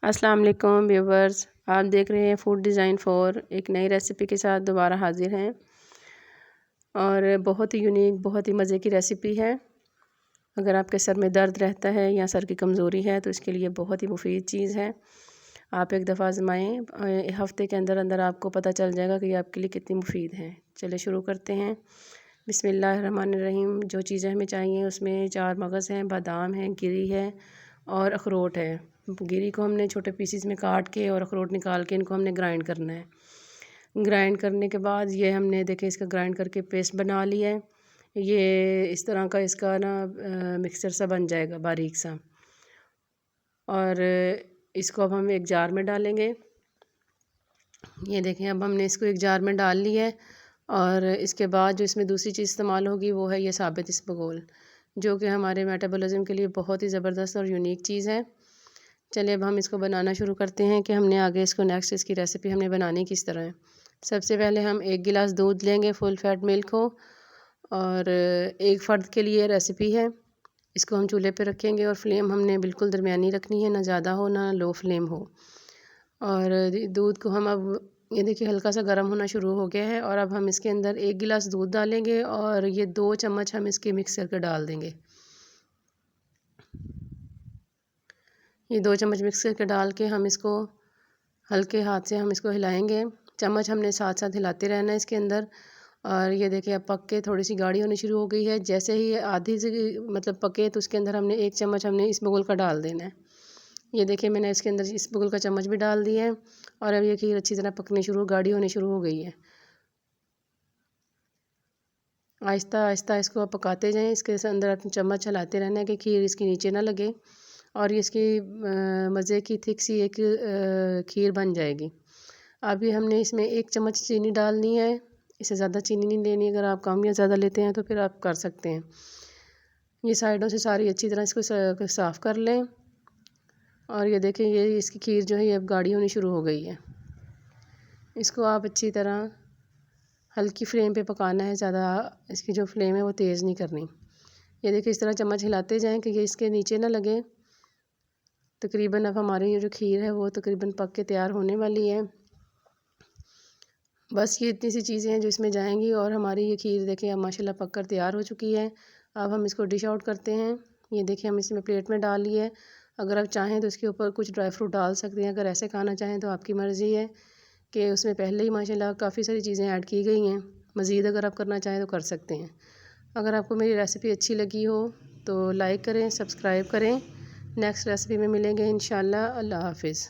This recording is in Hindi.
अस्सलाम वालेकुम व्यूवर्स, आप देख रहे हैं फूड डिज़ाइन फॉर। एक नई रेसिपी के साथ दोबारा हाजिर हैं और बहुत ही यूनिक, बहुत ही मज़े की रेसिपी है। अगर आपके सर में दर्द रहता है या सर की कमज़ोरी है तो इसके लिए बहुत ही मुफीद चीज़ है। आप एक दफ़ा आजमाएं, हफ्ते के अंदर अंदर आपको पता चल जाएगा कि ये आपके लिए कितनी मुफीद है। चलिए शुरू करते हैं। बिस्मिल्लाहिर्रहमानिर्रहीम। जो चीज़ें हमें चाहिए उसमें 4 मगज़ हैं, बादाम है, गिरी है और अखरोट है। गिरी को हमने छोटे पीसीस में काट के और अखरोट निकाल के इनको हमने ग्राइंड करना है। ग्राइंड करने के बाद ये हमने देखें इसका ग्राइंड करके पेस्ट बना लिया है। ये इस तरह का इसका ना मिक्सचर सा बन जाएगा बारीक सा। और इसको अब हम एक जार में डालेंगे। ये देखें अब हमने इसको एक जार में डाल लिया है। और इसके बाद जो इसमें दूसरी चीज़ इस्तेमाल होगी वो है ये साबित इसबगोल, जो कि हमारे मेटाबॉलिज्म के लिए बहुत ही ज़बरदस्त और यूनिक चीज़ है। चलिए अब हम इसको बनाना शुरू करते हैं कि हमने आगे इसको नेक्स्ट इसकी रेसिपी हमने बनानी किस तरह है। सबसे पहले हम 1 गिलास दूध लेंगे, फुल फैट मिल्क हो, और एक फ़र्द के लिए रेसिपी है। इसको हम चूल्हे पे रखेंगे और फ्लेम हमने बिल्कुल दरमियानी रखनी है, ना ज़्यादा हो ना लो फ्लेम हो। और दूध को हम अब ये देखिए हल्का सा गर्म होना शुरू हो गया है। और अब हम इसके अंदर 1 गिलास दूध डालेंगे और ये 2 चम्मच हम इसके मिक्स करके डाल देंगे। ये 2 चम्मच मिक्स करके डाल के हम इसको हल्के हाथ से हम इसको हिलाएंगे। चम्मच हमने साथ साथ हिलाते रहना है इसके अंदर। और ये देखिए अब पक के थोड़ी सी गाढ़ी होनी शुरू हो गई है। जैसे ही आधी से मतलब पके तो उसके अंदर हमने 1 चम्मच हमने इसबगोल का डाल देना है। ये देखिए मैंने इसके अंदर इसबगोल का चम्मच भी डाल दिया है। और अब ये खीर अच्छी तरह पकनी शुरू, गाढ़ी होनी शुरू हो गई है। आहिस्ता आहिस्ता इसको आप पकाते जाएं। इसके अंदर अपनी चम्मच चलाते रहना है कि खीर इसकी नीचे ना लगे और ये इसकी मज़े की थिक सी एक खीर बन जाएगी। अभी हमने इसमें 1 चम्मच चीनी डालनी है। इससे ज़्यादा चीनी नहीं लेनी। अगर आप कम या ज़्यादा लेते हैं तो फिर आप कर सकते हैं। ये साइडों से सारी अच्छी तरह इसको साफ़ कर लें। और ये देखें ये इसकी खीर जो है ये अब गाढ़ी होनी शुरू हो गई है। इसको आप अच्छी तरह हल्की फ्लेम पे पकाना है, ज़्यादा इसकी जो फ्लेम है वो तेज़ नहीं करनी। ये देखिए इस तरह चम्मच हिलाते जाएं कि ये इसके नीचे ना लगे। तकरीबन अब हमारी ये जो खीर है वो तकरीबन पक के तैयार होने वाली है। बस ये इतनी सी चीज़ें हैं जो इसमें जाएंगी और हमारी ये खीर देखिए अब माशाल्लाह पक कर तैयार हो चुकी है। अब हम इसको डिश आउट करते हैं। ये देखिए हम इसमें प्लेट में डाल लिए। अगर आप चाहें तो इसके ऊपर कुछ ड्राई फ्रूट डाल सकते हैं। अगर ऐसे खाना चाहें तो आपकी मर्ज़ी है कि उसमें पहले ही माशाल्लाह काफ़ी सारी चीज़ें ऐड की गई हैं। मज़ीद अगर आप करना चाहें तो कर सकते हैं। अगर आपको मेरी रेसिपी अच्छी लगी हो तो लाइक करें, सब्सक्राइब करें। नेक्स्ट रेसिपी में मिलेंगे इंशाल्लाह। अल्लाह हाफ़िज़।